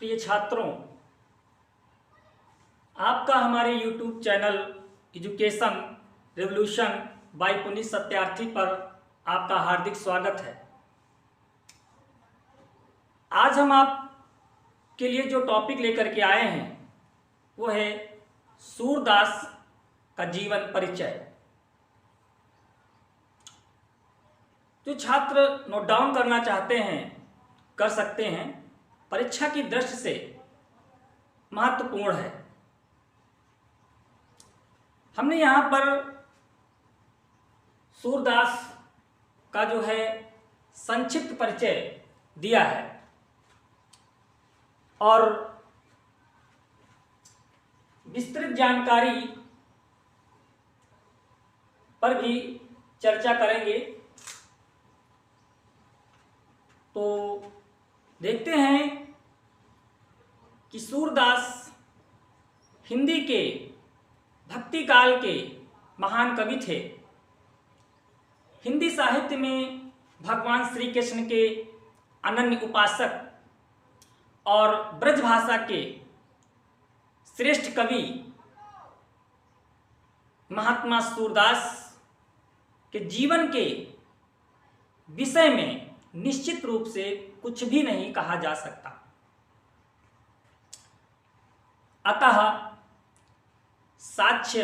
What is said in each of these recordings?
प्रिय छात्रों, आपका हमारे YouTube channel Education Revolution by Puneet Satyarthi पर आपका हार्दिक स्वागत है। आज हम आपके लिए जो टॉपिक लेकर के आए हैं वो है सूरदास का जीवन परिचय। जो छात्र नोट डाउन करना चाहते हैं कर सकते हैं, परीक्षा की दृष्टि से महत्वपूर्ण है। हमने यहाँ पर सूरदास का जो है संक्षिप्त परिचय दिया है और विस्तृत जानकारी पर भी चर्चा करेंगे। तो देखते हैं कि सूरदास हिंदी के भक्ति काल के महान कवि थे। हिंदी साहित्य में भगवान श्री कृष्ण के अनन्य उपासक और ब्रजभाषा के श्रेष्ठ कवि महात्मा सूरदास के जीवन के विषय में निश्चित रूप से कुछ भी नहीं कहा जा सकता। अतः साक्ष्य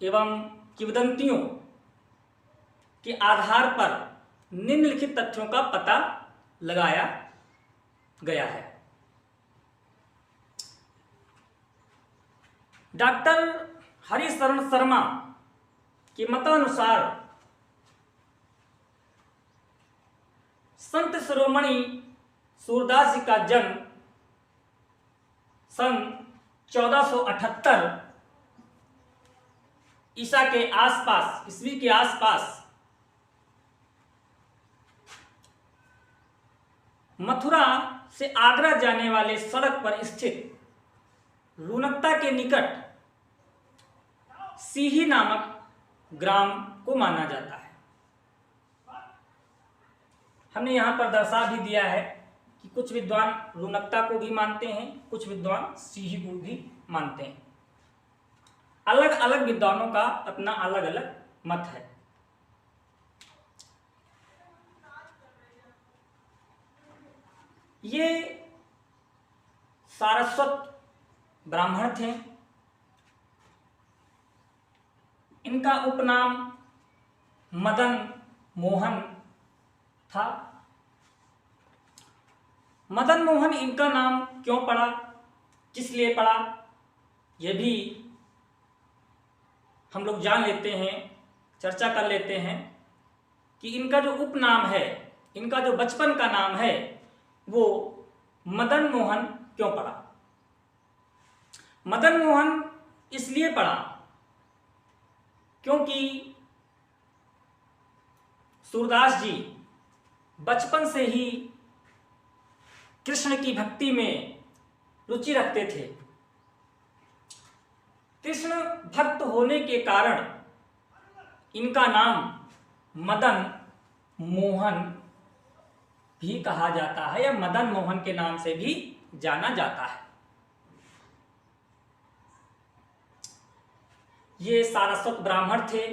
एवं किंवदंतियों के आधार पर निम्नलिखित तथ्यों का पता लगाया गया है। डॉक्टर हरिशरण शर्मा के मतानुसार संत शिरोमणि सूरदास जी का जन्म सन 1478 ईसा के आसपास, ईस्वी के आसपास मथुरा से आगरा जाने वाले सड़क पर स्थित रूनकता के निकट सीही नामक ग्राम को माना जाता है। हमने यहाँ पर दर्शा भी दिया है कि कुछ विद्वान रूनकता को भी मानते हैं, कुछ विद्वान सीही को भी मानते हैं। अलग अलग विद्वानों का अपना अलग अलग मत है। ये सारस्वत ब्राह्मण थे। इनका उपनाम मदन मोहन था। मदन मोहन इनका नाम क्यों पड़ा, किस लिए पड़ा, यह भी हम लोग जान लेते हैं, चर्चा कर लेते हैं कि इनका जो उपनाम है, इनका जो बचपन का नाम है वो मदन मोहन क्यों पड़ा। मदन मोहन इसलिए पड़ा क्योंकि सूरदास जी बचपन से ही कृष्ण की भक्ति में रुचि रखते थे। कृष्ण भक्त होने के कारण इनका नाम मदन मोहन भी कहा जाता है या मदन मोहन के नाम से भी जाना जाता है। ये सारस्वत ब्राह्मण थे।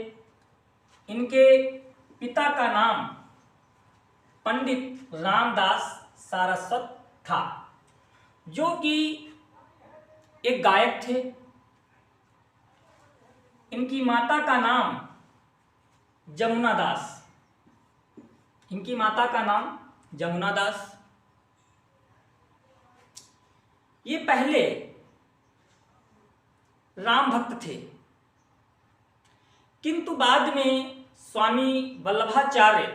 इनके पिता का नाम पंडित रामदास सारस्वत था, जो कि एक गायक थे। इनकी माता का नाम जमुना दास, इनकी माता का नाम जमुना दास। ये पहले राम भक्त थे, किंतु बाद में स्वामी वल्लभाचार्य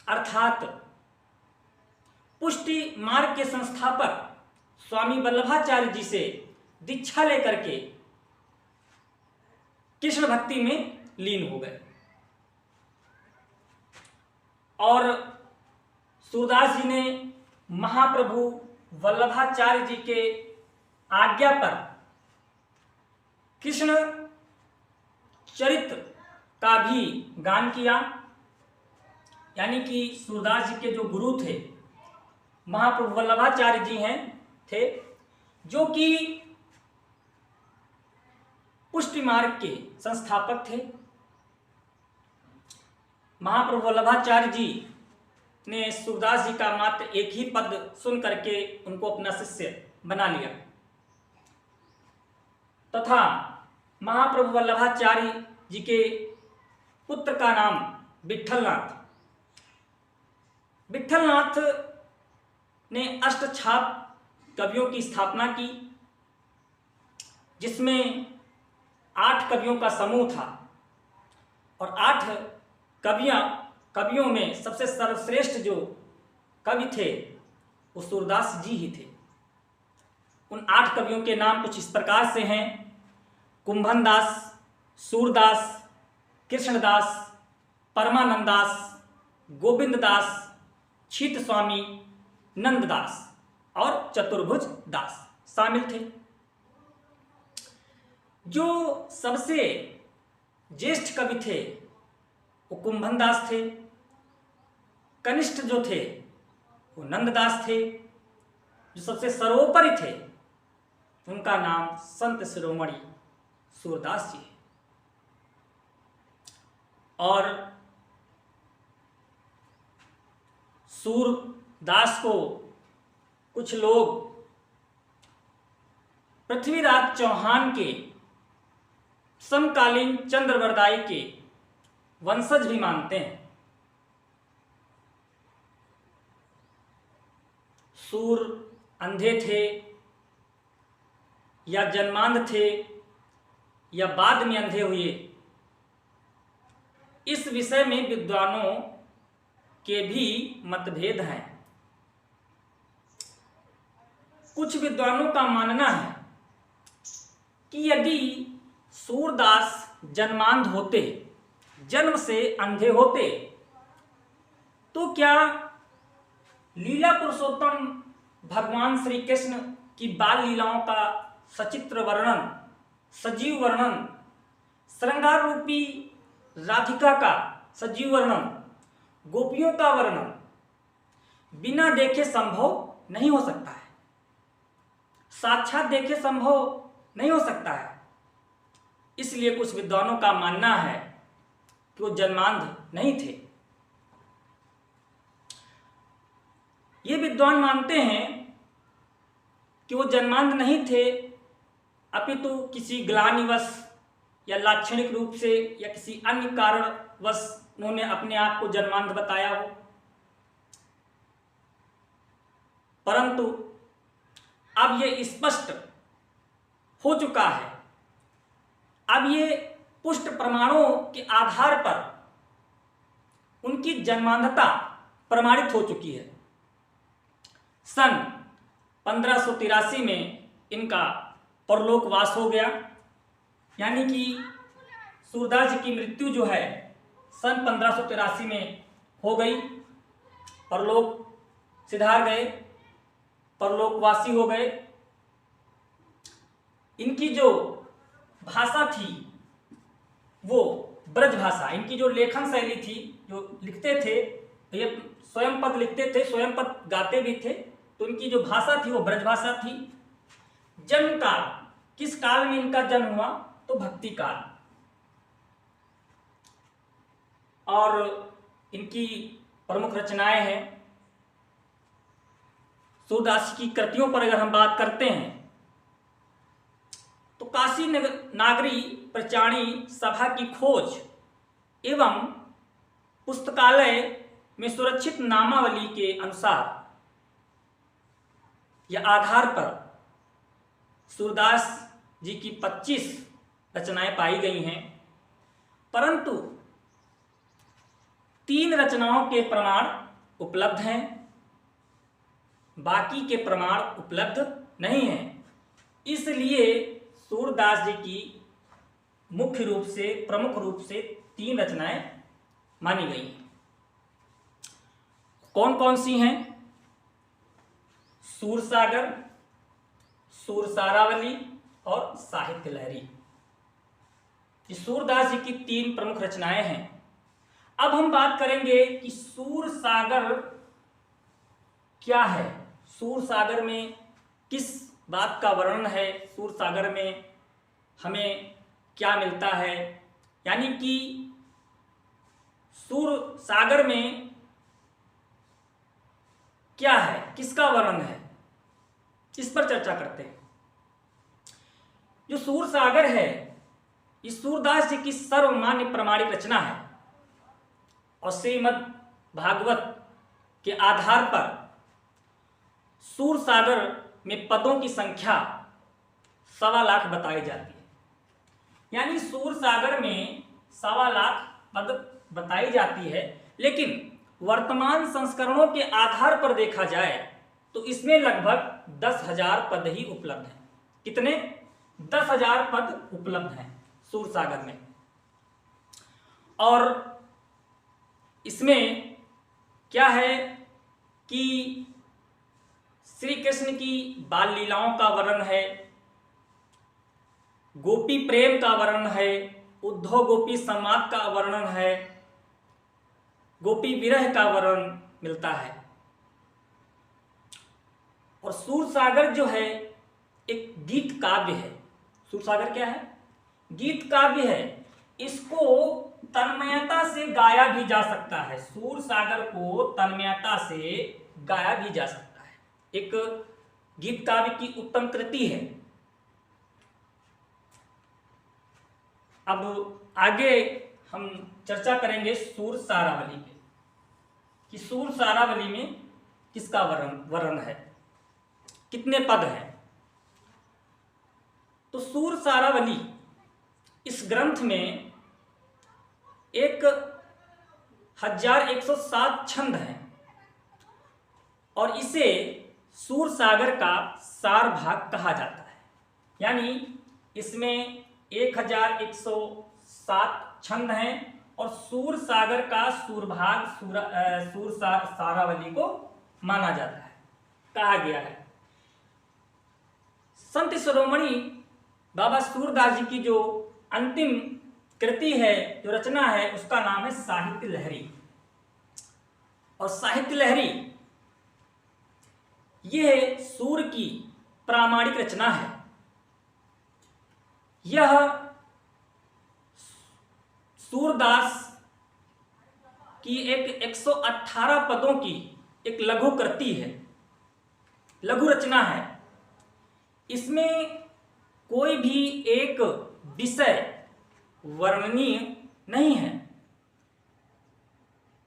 अर्थात पुष्टि मार्ग के संस्थापक स्वामी वल्लभाचार्य जी से दीक्षा लेकर के कृष्ण भक्ति में लीन हो गए और सूरदास जी ने महाप्रभु वल्लभाचार्य जी के आज्ञा पर कृष्ण चरित्र का भी गान किया। यानी कि सूरदास जी के जो गुरु थे महाप्रभु वल्लभाचार्य जी हैं थे, जो कि पुष्टि मार्ग के संस्थापक थे। महाप्रभु वल्लभाचार्य जी ने सूरदास जी का मात्र एक ही पद सुन करके उनको अपना शिष्य बना लिया तथा महाप्रभु वल्लभाचार्य जी के पुत्र का नाम विट्ठलनाथ। विट्ठलनाथ ने अष्टछाप कवियों की स्थापना की, जिसमें 8 कवियों का समूह था और 8 कवियों में सबसे सर्वश्रेष्ठ जो कवि थे वो सूरदास जी ही थे। उन 8 कवियों के नाम कुछ इस प्रकार से हैं: कुंभनदास, सूरदास, कृष्णदास, परमानंदास, गोविंददास, छीत स्वामी, नंददास और चतुर्भुज दास शामिल थे। जो सबसे ज्येष्ठ कवि थे वो कुंभनदास थे, कनिष्ठ जो थे वो नंददास थे, जो सबसे सर्वोपरि थे उनका नाम संत शिरोमणि सूरदास जी है। और सूरदास को कुछ लोग पृथ्वीराज चौहान के समकालीन चंद्रवरदाई के वंशज भी मानते हैं। सूर अंधे थे या जन्मांध थे या बाद में अंधे हुए, इस विषय में विद्वानों के भी मतभेद हैं। कुछ विद्वानों का मानना है कि यदि सूरदास जन्मांध होते, जन्म से अंधे होते, तो क्या लीला पुरुषोत्तम भगवान श्री कृष्ण की बाल लीलाओं का सचित्र वर्णन, सजीव वर्णन, श्रृंगार रूपी राधिका का सजीव वर्णन, गोपियों का वर्णन बिना देखे संभव नहीं हो सकता है, साक्षात देखे संभव नहीं हो सकता है। इसलिए कुछ विद्वानों का मानना है कि वो जन्मांध नहीं थे। ये विद्वान मानते हैं कि वो जन्मांध नहीं थे, अपितु किसी ग्लानिवश या लाक्षणिक रूप से या किसी अन्य कारणवश उन्होंने अपने आप को जन्मांध बताया हो। परंतु अब ये स्पष्ट हो चुका है, अब ये पुष्ट प्रमाणों के आधार पर उनकी जन्मांधता प्रमाणित हो चुकी है। सन 1583 में इनका परलोकवास हो गया, यानी कि सूरदास जी की मृत्यु जो है सन 1583 में हो गई। परलोक सिधार गए, परलोकवासी हो गए। इनकी जो भाषा थी वो ब्रज भाषा, इनकी जो लेखन शैली थी, जो लिखते थे ये स्वयं पद लिखते थे, स्वयं पद गाते भी थे, तो इनकी जो भाषा थी वो ब्रज भाषा थी। जन्म काल, किस काल में इनका जन्म हुआ, तो भक्ति काल। और इनकी प्रमुख रचनाएं हैं। सूरदास की कृतियों पर अगर हम बात करते हैं तो काशी नागरी प्रचाणी सभा की खोज एवं पुस्तकालय में सुरक्षित नामावली के अनुसार या आधार पर सूरदास जी की 25 रचनाएं पाई गई हैं, परंतु 3 रचनाओं के प्रमाण उपलब्ध हैं, बाकी के प्रमाण उपलब्ध नहीं हैं। इसलिए सूरदास जी की मुख्य रूप से, प्रमुख रूप से 3 रचनाएं मानी गई हैं। कौन कौन सी हैं? सूरसागर, सूरसारावली और साहित्य लहरी। ये सूरदास जी की 3 प्रमुख रचनाएं हैं। अब हम बात करेंगे कि सूरसागर क्या है, सूर सागर में किस बात का वर्णन है, सूर सागर में हमें क्या मिलता है, यानी कि सूर सागर में क्या है, किसका वर्णन है, इस पर चर्चा करते हैं। जो सूर सागर है, इस सूरदास जी की सर्वमान्य प्रमाणिक रचना है और श्रीमद् भागवत के आधार पर सूर सागर में पदों की संख्या 1.25 लाख बताई जाती है। यानी सूर सागर में 1.25 लाख पद बताई जाती है, लेकिन वर्तमान संस्करणों के आधार पर देखा जाए तो इसमें लगभग 10,000 पद ही उपलब्ध हैं। कितने? 10,000 पद उपलब्ध हैं सूर सागर में। और इसमें क्या है कि श्री कृष्ण की बाल लीलाओं का वर्णन है, गोपी प्रेम का वर्णन है, उद्धव गोपी संवाद का वर्णन है, गोपी विरह का वर्णन मिलता है। और सूर सागर जो है एक गीत काव्य है। सूर सागर क्या है? गीत काव्य है। इसको तन्मयता से गाया भी जा सकता है। सूर सागर को तन्मयता से गाया भी जा सकता है। एक गीत काव्य की उत्तम कृति है। अब आगे हम चर्चा करेंगे सूर सारावली पे कि सूर सारावली में किसका वर्णन है, कितने पद हैं। तो सूर सारावली इस ग्रंथ में 1107 छंद हैं और इसे सूर सागर का सार भाग कहा जाता है। यानी इसमें 1107 छंद हैं और सूर सागर का सूर भाग सूर सारावली को माना जाता है, कहा गया है। संत शिरोमणि बाबा सूरदास जी की जो अंतिम कृति है, जो रचना है, उसका नाम है साहित्य लहरी। और साहित्य लहरी यह सूर की प्रामाणिक रचना है। यह सूरदास की एक 118 पदों की एक लघु कृति है, लघु रचना है। इसमें कोई भी एक विषय वर्णनीय नहीं है।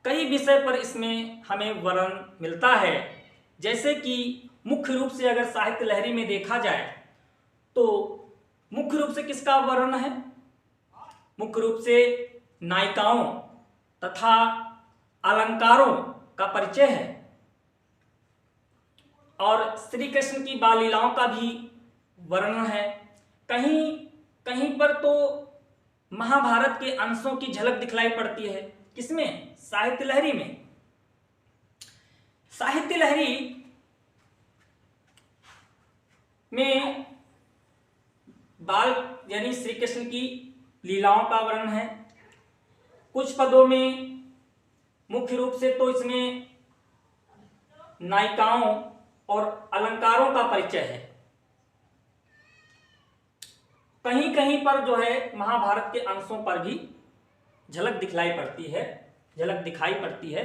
कई विषय पर इसमें हमें वर्णन मिलता है। जैसे कि मुख्य रूप से अगर साहित्य लहरी में देखा जाए तो मुख्य रूप से किसका वर्णन है? मुख्य रूप से नायिकाओं तथा अलंकारों का परिचय है और श्री कृष्ण की बाल लीलाओं का भी वर्णन है। कहीं कहीं पर तो महाभारत के अंशों की झलक दिखलाई पड़ती है। किसमें? साहित्य लहरी में। साहित्य लहरी में बाल यानी श्री कृष्ण की लीलाओं का वर्णन है। कुछ पदों में मुख्य रूप से तो इसमें नायिकाओं और अलंकारों का परिचय है। कहीं कहीं पर जो है महाभारत के अंशों पर भी झलक दिखलाई पड़ती है।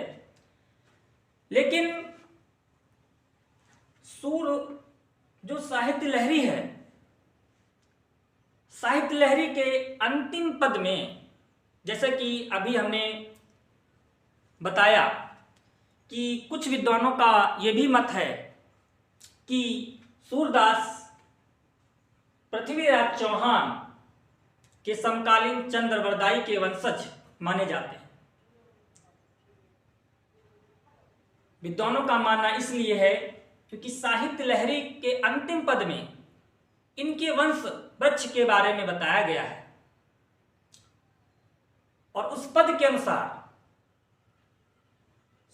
लेकिन सूर जो साहित्य लहरी है, साहित्य लहरी के अंतिम पद में, जैसे कि अभी हमने बताया कि कुछ विद्वानों का यह भी मत है कि सूरदास पृथ्वीराज चौहान के समकालीन चंद्रवरदाई के वंशज माने जाते हैं। विद्वानों का मानना इसलिए है क्योंकि साहित्य लहरी के अंतिम पद में इनके वंश वृक्ष के बारे में बताया गया है और उस पद के अनुसार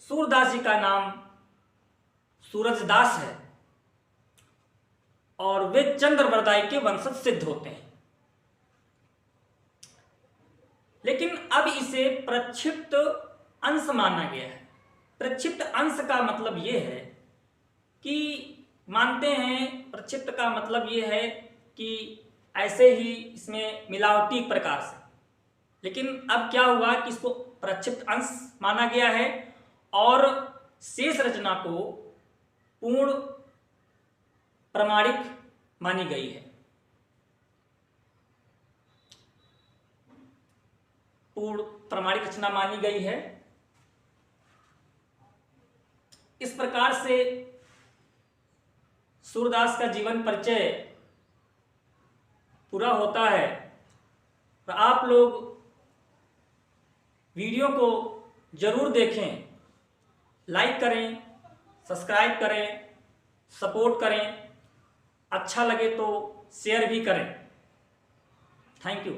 सूरदास जी का नाम सूरजदास है और वे चंद्रवरदाई के वंशज सिद्ध होते हैं। लेकिन अब इसे प्रक्षिप्त अंश माना गया है। प्रक्षिप्त अंश का मतलब यह है कि मानते हैं प्रक्षिप्त का मतलब ये है कि ऐसे ही इसमें मिलावटी प्रकार से, लेकिन अब क्या हुआ कि इसको प्रक्षिप्त अंश माना गया है और शेष रचना को पूर्ण प्रमाणिक मानी गई है। पूर्ण प्रमाणिक रचना मानी गई है। इस प्रकार से सूरदास का जीवन परिचय पूरा होता है। तो आप लोग वीडियो को जरूर देखें, लाइक करें, सब्सक्राइब करें, सपोर्ट करें, अच्छा लगे तो शेयर भी करें। Thank you.